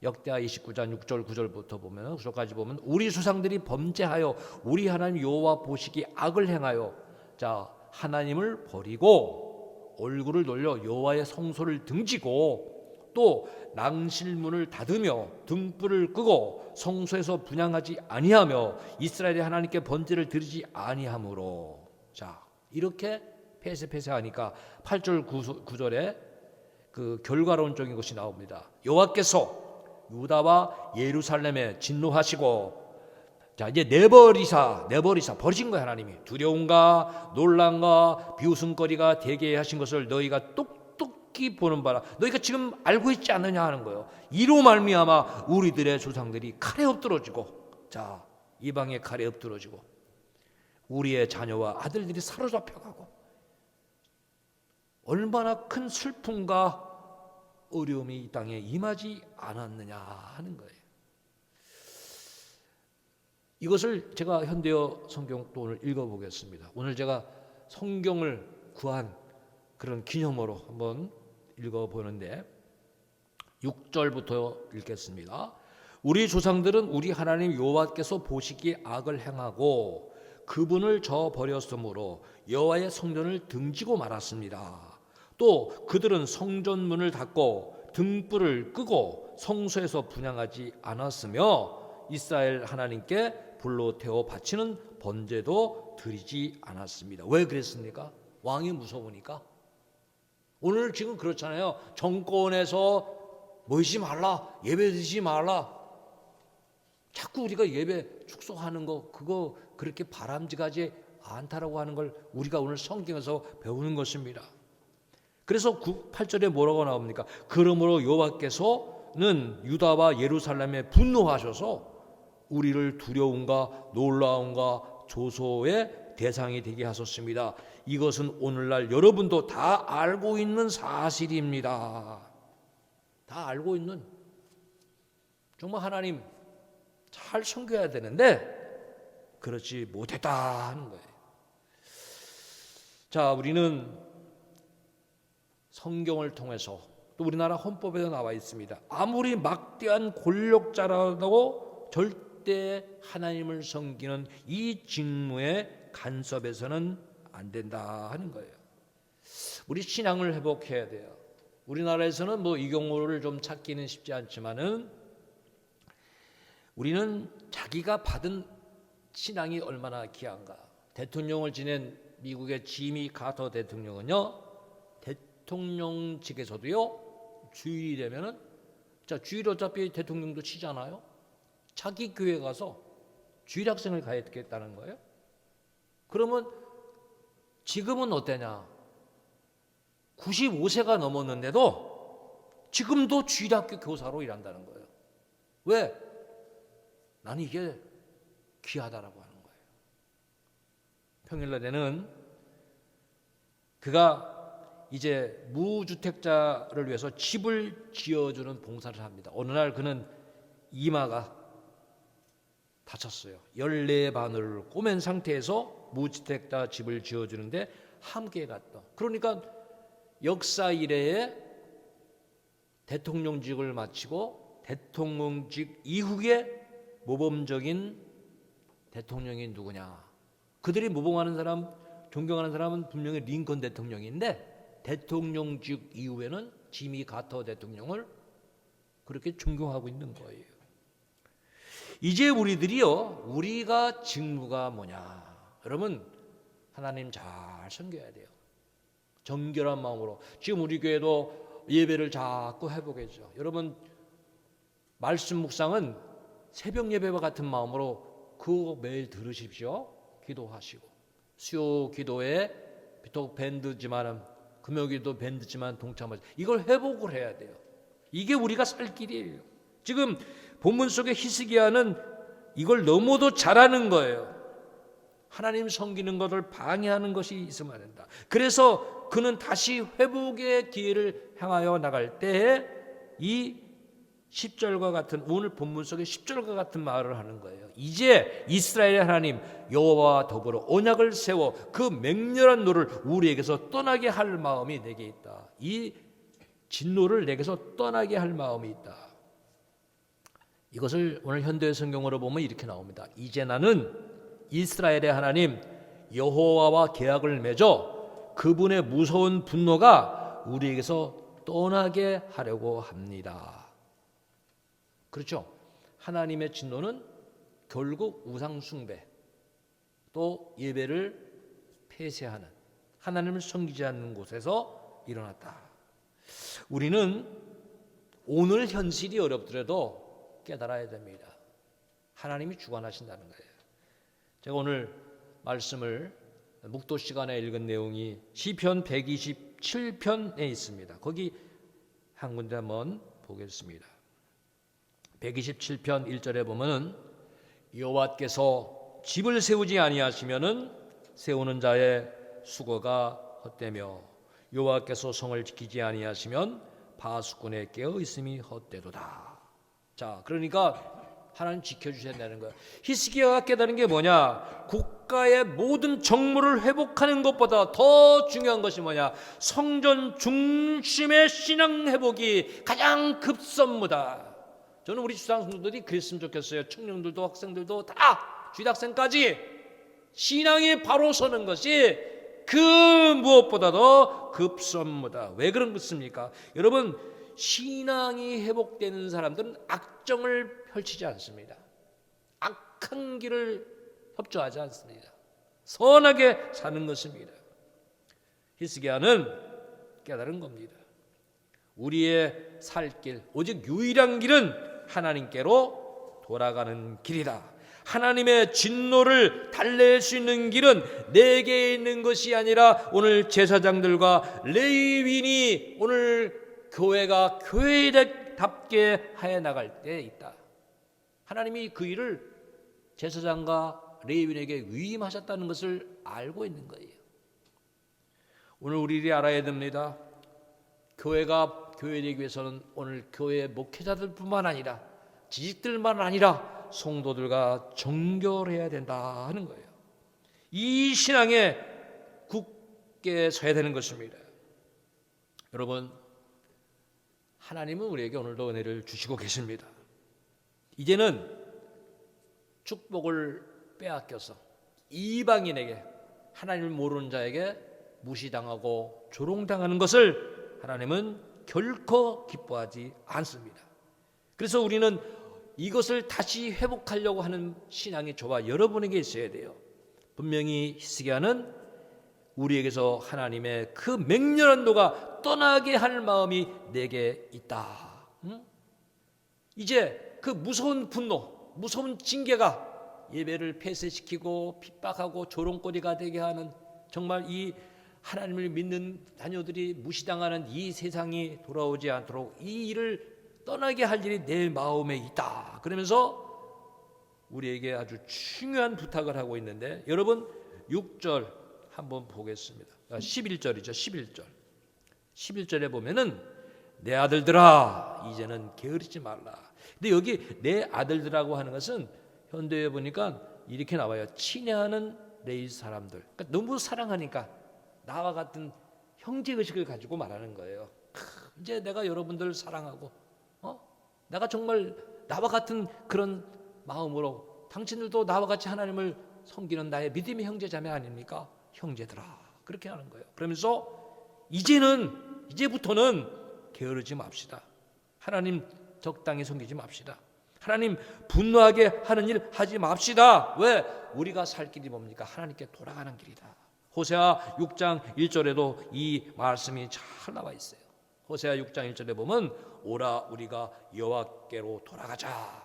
역대하 29장 6절 9절부터 보면 9절까지 보면 우리 조상들이 범죄하여 우리 하나님 여호와 보시기 악을 행하여 자 하나님을 버리고 얼굴을 돌려 여호와의 성소를 등지고 또 낭실문을 닫으며 등불을 끄고 성소에서 분향하지 아니하며 이스라엘의 하나님께 번제를 드리지 아니하므로 자 이렇게 폐쇄하니까 8절 9절에 그 결과론적인 것이 나옵니다. 여호와께서 유다와 예루살렘에 진노하시고 자 이제 내버리사 버리신 거야. 하나님이 두려움과 놀람과 비웃음거리가 되게 하신 것을 너희가 똑똑히 보는 바라. 너희가 지금 알고 있지 않느냐 하는 거예요. 이로 말미암아 우리들의 조상들이 칼에 엎드러지고, 자, 이방의 칼에 엎드러지고, 우리의 자녀와 아들들이 사로잡혀가고, 얼마나 큰 슬픔과 어려움이 이 땅에 임하지 않았느냐 하는 거예요. 이것을 제가 현대어 성경도 오늘 읽어보겠습니다. 오늘 제가 성경을 구한 그런 기념으로 한번 읽어보는데 6절부터 읽겠습니다. 우리 조상들은 우리 하나님 여호와께서 보시기에 악을 행하고 그분을 저버렸으므로 여호와의 성전을 등지고 말았습니다. 또 그들은 성전문을 닫고 등불을 끄고 성소에서 분향하지 않았으며 이스라엘 하나님께 불로 태워 바치는 번제도 드리지 않았습니다. 왜 그랬습니까? 왕이 무서우니까. 오늘 지금 그렇잖아요. 정권에서 모이지 말라, 예배 드리지 말라. 자꾸 우리가 예배 축소하는 거 그거 그렇게 바람직하지 않다라고 하는 걸 우리가 오늘 성경에서 배우는 것입니다. 그래서 8절에 뭐라고 나옵니까? 그러므로 여호와께서는 유다와 예루살렘에 분노하셔서 우리를 두려움과 놀라움과 조소의 대상이 되게 하셨습니다. 이것은 오늘날 여러분도 다 알고 있는 사실입니다. 다 알고 있는, 정말 하나님 잘 섬겨야 되는데 그렇지 못했다 하는 거예요. 자, 우리는 성경을 통해서 또 우리나라 헌법에도 나와 있습니다. 아무리 막대한 권력자라도 절대 하나님을 섬기는 이 직무에 간섭해서는 안 된다 하는 거예요. 우리 신앙을 회복해야 돼요. 우리나라에서는 뭐 이 경우를 좀 찾기는 쉽지 않지만은 우리는 자기가 받은 신앙이 얼마나 귀한가. 대통령을 지낸 미국의 지미 카터 대통령은요, 대통령직에서도요, 주일이 되면은, 자, 주일 어차피 대통령도 치잖아요. 자기 교회 가서 주일 학생을 가르치겠다는 거예요. 그러면 지금은 어때냐? 95세가 넘었는데도 지금도 주일학교 교사로 일한다는 거예요. 왜? 나는 이게 귀하다라고 하는 거예요. 평일날에는 그가 이제 무주택자를 위해서 집을 지어주는 봉사를 합니다. 어느 날 그는 이마가 다쳤어요. 14바늘을 꼬맨 상태에서 무주택자 집을 지어주는데 함께 갔다. 그러니까 역사 이래에 대통령직을 마치고 대통령직 이후에 모범적인 대통령이 누구냐? 그들이 모범하는 사람, 존경하는 사람은 분명히 링컨 대통령인데 대통령직 이후에는 지미 카터 대통령을 그렇게 존경하고 있는 거예요. 이제 우리들이요, 우리가 직무가 뭐냐? 여러분, 하나님 잘 섬겨야 돼요. 정결한 마음으로. 지금 우리 교회도 예배를 자꾸 해보겠죠. 여러분, 말씀 묵상은 새벽 예배와 같은 마음으로 그거 매일 들으십시오. 기도하시고, 수요 기도에 비록 밴드지만 금요기도 밴드지만 동참하시고, 이걸 회복을 해야 돼요. 이게 우리가 살 길이에요. 지금 본문 속에 히스기야는 이걸 너무도 잘하는 거예요. 하나님 섬기는 것을 방해하는 것이 있으면 안 된다. 그래서 그는 다시 회복의 기회를 향하여 나갈 때에 이 10절과 같은, 오늘 본문 속에 10절과 같은 말을 하는 거예요. 이제 이스라엘의 하나님 여호와와 더불어 언약을 세워 그 맹렬한 노를 우리에게서 떠나게 할 마음이 내게 있다. 이 진노를 내게서 떠나게 할 마음이 있다. 이것을 오늘 현대 성경으로 보면 이렇게 나옵니다. 이제 나는 이스라엘의 하나님 여호와와 계약을 맺어 그분의 무서운 분노가 우리에게서 떠나게 하려고 합니다. 그렇죠? 하나님의 진노는 결국 우상 숭배, 또 예배를 폐쇄하는, 하나님을 섬기지 않는 곳에서 일어났다. 우리는 오늘 현실이 어렵더라도 깨달아야 됩니다. 하나님이 주관하신다는 거예요. 제가 오늘 말씀을 묵도 시간에 읽은 내용이 시편 127편에 있습니다. 거기 한 군데 한번 보겠습니다. 127편 1절에 보면은 여호와께서 집을 세우지 아니하시면은 세우는 자의 수고가 헛되며 여호와께서 성을 지키지 아니하시면 바수꾼의 깨어 있음이 헛되도다. 자, 그러니까 하나님 지켜주셔야 되는 거예요. 히스기야가 깨달은 게 뭐냐? 국가의 모든 정무를 회복하는 것보다 더 중요한 것이 뭐냐? 성전 중심의 신앙 회복이 가장 급선무다. 저는 우리 주상성도들이 그랬으면 좋겠어요. 청년들도 학생들도 다 주일학생까지 신앙이 바로 서는 것이 그 무엇보다도 급선무다. 왜 그렇습니까? 여러분, 신앙이 회복되는 사람들은 악정을 펼치지 않습니다. 악한 길을 협조하지 않습니다. 선하게 사는 것입니다. 히스기야는 깨달은 겁니다. 우리의 살 길, 오직 유일한 길은 하나님께로 돌아가는 길이다. 하나님의 진노를 달랠 수 있는 길은 내게 있는 것이 아니라 오늘 제사장들과 레위인이 오늘 교회가 교회답게 하여 나갈 때 있다. 하나님이 그 일을 제사장과 레위인에게 위임하셨다는 것을 알고 있는 거예요. 오늘 우리들이 알아야 됩니다. 교회가 교회되기 위해서는 오늘 교회 목회자들뿐만 아니라 지식들만 아니라 성도들과 정결해야 된다 하는 거예요. 이 신앙에 굳게 서야 되는 것입니다. 여러분, 하나님은 우리에게 오늘도 은혜를 주시고 계십니다. 이제는 축복을 빼앗겨서 이방인에게, 하나님을 모르는 자에게 무시당하고 조롱당하는 것을 하나님은 결코 기뻐하지 않습니다. 그래서 우리는 이것을 다시 회복하려고 하는 신앙이 저와 여러분에게 있어야 돼요. 분명히 히스기야는 우리에게서 하나님의 그 맹렬한 노가 떠나게 할 마음이 내게 있다. 이제 그 무서운 분노, 무서운 징계가 예배를 폐쇄시키고 핍박하고 조롱거리가 되게 하는, 정말 이 하나님을 믿는 자녀들이 무시당하는 이 세상이 돌아오지 않도록 이 일을 떠나게 할 일이 내 마음에 있다. 그러면서 우리에게 아주 중요한 부탁을 하고 있는데, 여러분 6절 한번 보겠습니다. 11절이죠. 11절에 보면은 내 아들들아 이제는 게으르지 말라. 근데 여기 내 아들들하고 하는 것은 현대에 보니까 이렇게 나와요. 친애하는 레위 사람들. 그러니까 너무 사랑하니까 나와 같은 형제의식을 가지고 말하는 거예요. 이제 내가 여러분들 사랑하고 내가 정말 나와 같은 그런 마음으로 당신들도 나와 같이 하나님을 섬기는 나의 믿음의 형제자매 아닙니까? 형제들아, 그렇게 하는 거예요. 그러면서 이제부터는 게으르지 맙시다. 하나님 적당히 섬기지 맙시다. 하나님 분노하게 하는 일 하지 맙시다. 왜? 우리가 살 길이 뭡니까? 하나님께 돌아가는 길이다. 호세아 6장 1절에도 이 말씀이 잘 나와 있어요. 호세아 6장 1절에 보면 오라 우리가 여호와께로 돌아가자.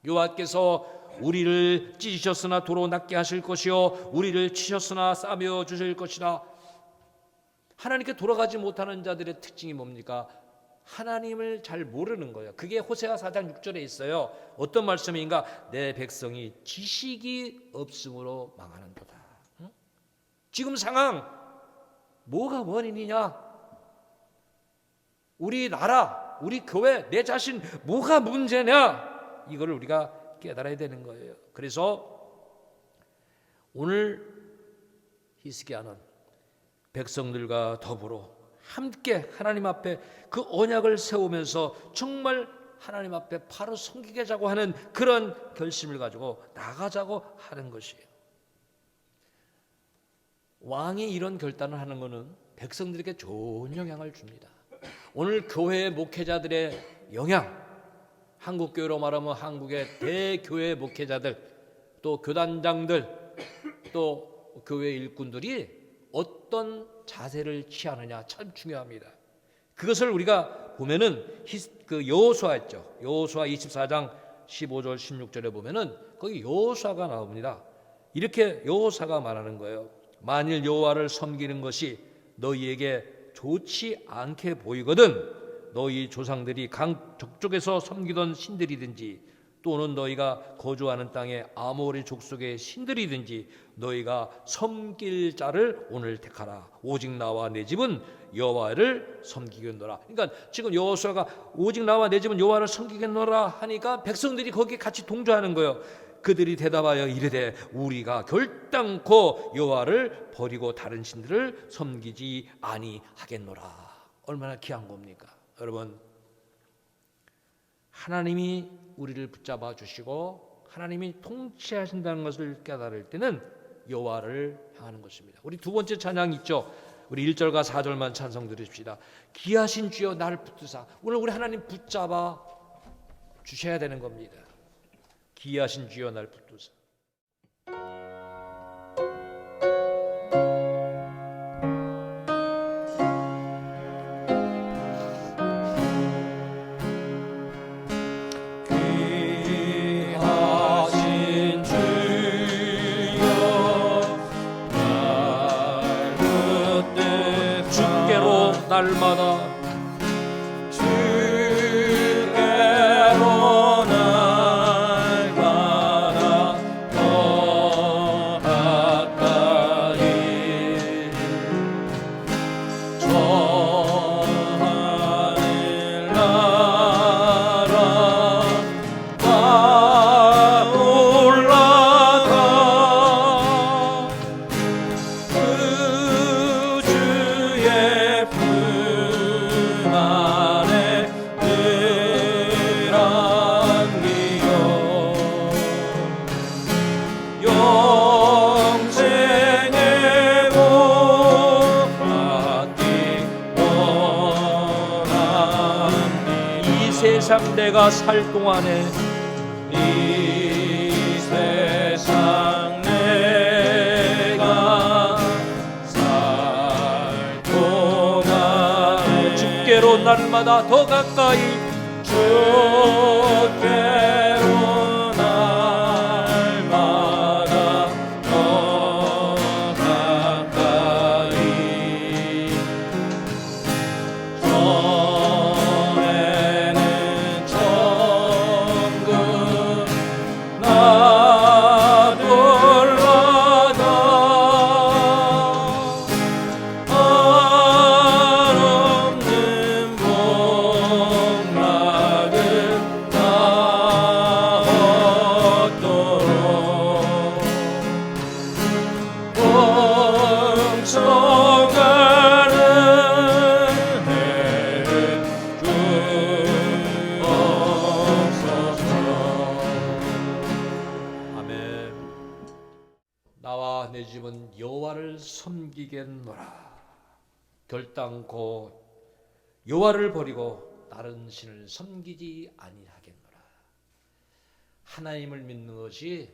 여호와께서 우리를 찢으셨으나 도로 낫게 하실 것이요 우리를 치셨으나 싸매어 주실 것이라. 하나님께 돌아가지 못하는 자들의 특징이 뭡니까? 하나님을 잘 모르는 거예요. 그게 호세아 4장 6절에 있어요. 어떤 말씀인가? 내 백성이 지식이 없음으로 망하는도다. 지금 상황 뭐가 원인이냐? 우리 나라, 우리 교회, 내 자신 뭐가 문제냐? 이걸 우리가 깨달아야 되는 거예요. 그래서 오늘 히스기야는 백성들과 더불어 함께 하나님 앞에 그 언약을 세우면서 정말 하나님 앞에 바로 섬기자고 하는 그런 결심을 가지고 나가자고 하는 것이에요. 왕이 이런 결단을 하는 것은 백성들에게 좋은 영향을 줍니다. 오늘 교회 목회자들의 영향, 한국교회로 말하면 한국의 대교회 목회자들, 또 교단장들, 또 교회 일꾼들이 어떤 자세를 취하느냐 참 중요합니다. 그것을 우리가 보면은 그 여호수아 있죠. 여호수아 24장 15절 16절에 보면은 거기 여호수아가 나옵니다. 이렇게 여호수아가 말하는 거예요. 만일 여호와를 섬기는 것이 너희에게 좋지 않게 보이거든 너희 조상들이 강 저쪽에서 섬기던 신들이든지 또는 너희가 거주하는 땅의 아모리 족속의 신들이든지 너희가 섬길 자를 오늘 택하라. 오직 나와 내 집은 여호와를 섬기겠노라. 그러니까 지금 여호수아가 오직 나와 내 집은 여호와를 섬기겠노라 하니까 백성들이 거기에 같이 동조하는 거예요. 그들이 대답하여 이르되 우리가 결단코 여호와를 버리고 다른 신들을 섬기지 아니하겠노라. 얼마나 귀한 겁니까? 여러분, 하나님이 우리를 붙잡아 주시고 하나님이 통치하신다는 것을 깨달을 때는 여호와를 향하는 것입니다. 우리 두 번째 찬양 있죠. 우리 1절과 4절만 찬송 드립시다. 귀하신 주여 나를 붙드사. 오늘 우리 하나님 붙잡아 주셔야 되는 겁니다. 귀하신 주여 나를 붙드사. 귀하신 주여 날 붙드사 주께로 날마다 주께로 날마다 더 가까이 저 하늘나라 다 올라가 그 주의 품 안에 늘 안기요 영생의 복 받기 원하니 이 세상 내가 살 동안에 이 세상 내가 살 동안에 주께로 날마다 더 가까이 주께로 날마다 더 가까이 전에는 천국 나돌라가 한없는 복락을 다 얻도록 멈춰가는 해를 주옵소서. 아멘. 나와 내 집은 여호와를 섬기겠노라. 결단코 여호와를 버리고 다른 신을 섬기지 아니하겠노라. 하나님을 믿는 것이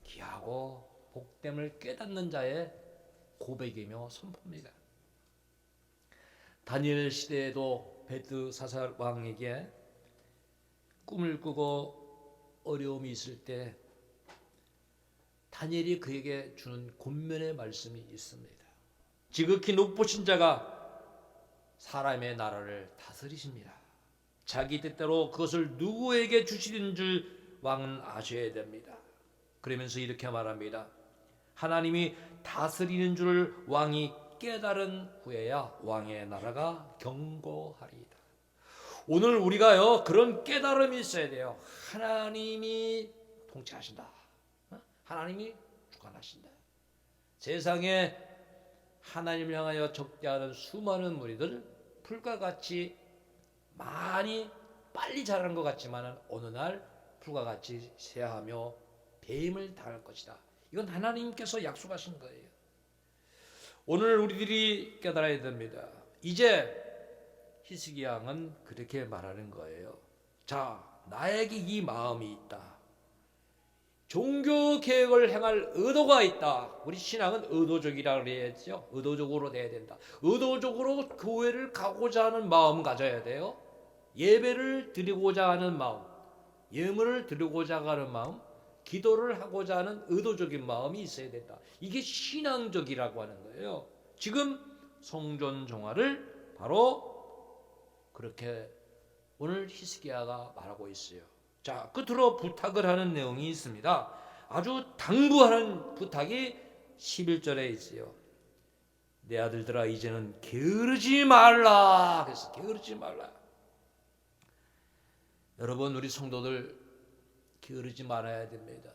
귀하고 복됨을 깨닫는 자의 고백이며 선포입니다. 다니엘 시대에도 벨드사살 왕에게 꿈을 꾸고 어려움이 있을 때 다니엘이 그에게 주는 권면의 말씀이 있습니다. 지극히 높으신 자가 사람의 나라를 다스리십니다. 자기 뜻대로 그것을 누구에게 주시는 줄 왕은 아셔야 됩니다. 그러면서 이렇게 말합니다. 하나님이 다스리는 줄 왕이 깨달은 후에야 왕의 나라가 견고하리이다. 오늘 우리가요 그런 깨달음이 있어야 돼요. 하나님이 통치하신다. 하나님이 주관하신다. 세상에 하나님을 향하여 적대하는 수많은 무리들 풀과 같이 많이 빨리 자라는 것 같지만 어느 날 풀과 같이 쇠하며 배임을 당할 것이다. 이건 하나님께서 약속하신 거예요. 오늘 우리들이 깨달아야 됩니다. 이제 히스기야 왕은 그렇게 말하는 거예요. 자, 나에게 이 마음이 있다. 종교 개혁을 행할 의도가 있다. 우리 신앙은 의도적이라고 그래야죠. 의도적으로 돼야 된다. 의도적으로 교회를 가고자 하는 마음 가져야 돼요. 예배를 드리고자 하는 마음, 예물을 드리고자 하는 마음, 기도를 하고자 하는 의도적인 마음이 있어야 된다. 이게 신앙적이라고 하는 거예요. 지금 성전 종화를 바로 그렇게 오늘 히스기야가 말하고 있어요. 자, 끝으로 부탁을 하는 내용이 있습니다. 아주 당부하는 부탁이 11절에 있어요. 내 아들들아 이제는 게으르지 말라. 그래서 게으르지 말라. 여러분, 우리 성도들 게으르지 말아야 됩니다.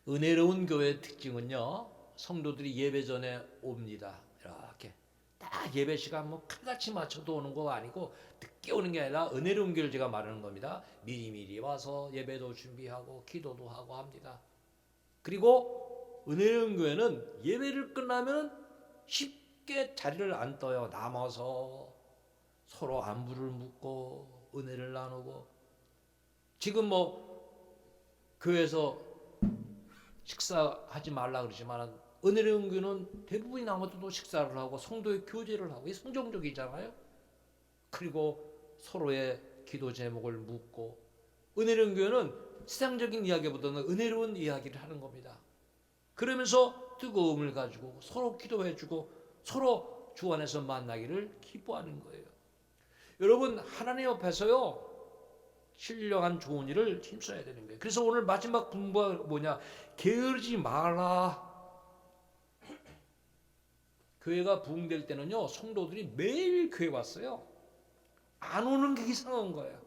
은혜로운 교회의 특징은요, 성도들이 예배 전에 옵니다. 이렇게 딱 예배 시간 뭐 칼같이 맞춰도 오는 거 아니고 늦게 오는 게 아니라 은혜로운 교회를 제가 말하는 겁니다. 미리미리 와서 예배도 준비하고 기도도 하고 합니다. 그리고 은혜로운 교회는 예배를 끝나면 쉽게 자리를 안 떠요. 남아서 서로 안부를 묻고 은혜를 나누고. 지금 뭐 교회에서 식사하지 말라 그러지만 은혜로운 교회는 대부분이 남아도 식사를 하고 성도의 교제를 하고, 이 성경적이잖아요. 그리고 서로의 기도 제목을 묻고, 은혜로운 교회는 세상적인 이야기보다는 은혜로운 이야기를 하는 겁니다. 그러면서 뜨거움을 가지고 서로 기도해주고 서로 주 안에서 만나기를 기뻐하는 거예요. 여러분, 하나님 앞에서요, 신령한 좋은 일을 힘써야 되는 거예요. 그래서 오늘 마지막 분부가 뭐냐? 게으르지 마라. 교회가 부흥될 때는요, 성도들이 매일 교회 왔어요. 안 오는 게 이상한 거예요.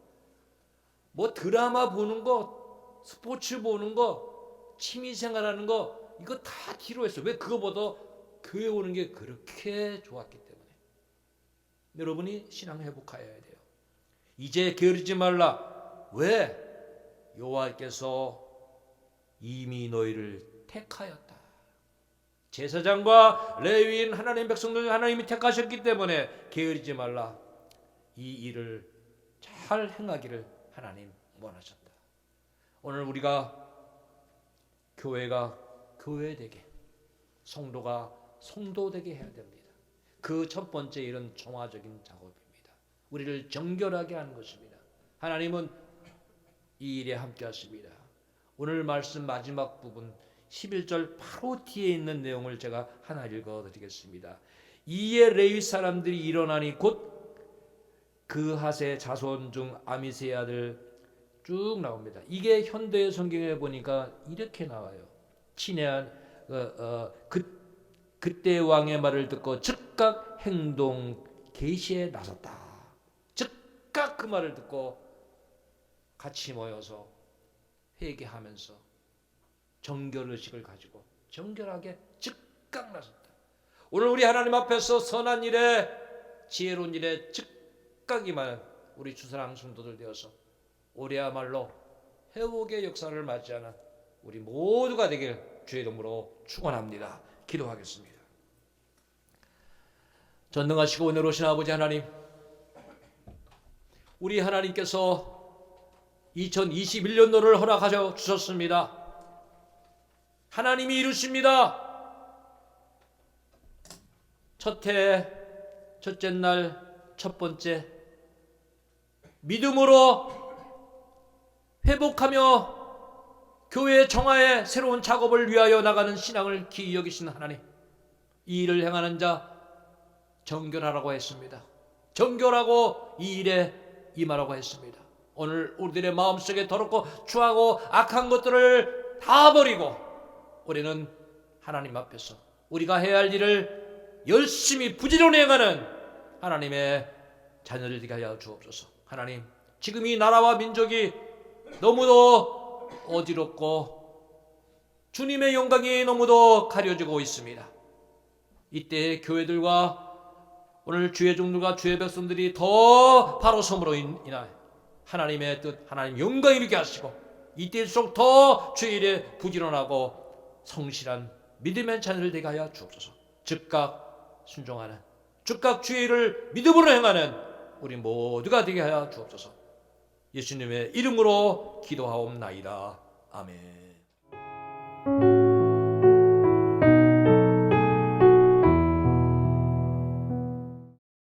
뭐 드라마 보는 거, 스포츠 보는 거, 취미생활하는 거, 이거 다 뒤로 했어요. 왜? 그거보다 교회 오는 게 그렇게 좋았기 때문에. 여러분이 신앙 회복하여야 돼요. 이제 게으르지 말라. 왜? 여호와께서 이미 너희를 택하였다. 제사장과 레위인 하나님 백성들 하나님이 택하셨기 때문에 게으르지 말라. 이 일을 잘 행하기를 하나님 원하셨다. 오늘 우리가 교회가 교회되게, 성도가 성도되게 해야 됩니다. 그 첫 번째 일은 정화적인 작업입니다. 우리를 정결하게 하는 것입니다. 하나님은 이 일에 함께 하십니다. 오늘 말씀 마지막 부분 11절 바로 뒤에 있는 내용을 제가 하나 읽어드리겠습니다. 이에 레위 사람들이 일어나니 곧 그핫의 자손 중 아미스의 아들, 쭉 나옵니다. 이게 현대 성경에 보니까 이렇게 나와요. 친애한 그때 왕의 말을 듣고 즉각 행동 계시에 나섰다. 즉각 그 말을 듣고 같이 모여서 회개하면서 정결의식을 가지고 정결하게 즉각 나섰다. 오늘 우리 하나님 앞에서 선한 일에, 지혜로운 일에 즉각 임하는 우리 주사랑 성도들 되어서 올해야말로 회복의 역사를 맞이하는 우리 모두가 되길 주의 이름으로 축원합니다. 기도하겠습니다. 전능하시고 은혜로우신 아버지 하나님, 우리 하나님께서 2021년도를 허락하셔 주셨습니다. 하나님이 이루십니다. 첫째 날, 첫 번째, 믿음으로 회복하며 교회의 정화의 새로운 작업을 위하여 나가는 신앙을 기이 여기신 하나님, 이 일을 행하는 자 정결하라고 했습니다. 정결하고 이 일에 임하라고 했습니다. 오늘 우리들의 마음속에 더럽고 추하고 악한 것들을 다 버리고 우리는 하나님 앞에서 우리가 해야 할 일을 열심히 부지런히 행하는 하나님의 자녀들 되게 하여 주옵소서. 하나님, 지금 이 나라와 민족이 너무도 어지럽고 주님의 영광이 너무도 가려지고 있습니다. 이때 교회들과 오늘 주의 종들과 주의 백성들이 더 바로 섬으로 인하여 하나님의 뜻, 하나님 영광이 있게 하시고 이때일수록 더 주의 일에 부지런하고 성실한 믿음의 자녀들 되게 하여 주옵소서. 즉각 순종하는, 즉각 주의 일을 믿음으로 행하는 우리 모두가 되게 하여 주옵소서. 예수님의 이름으로 기도하옵나이다. 아멘.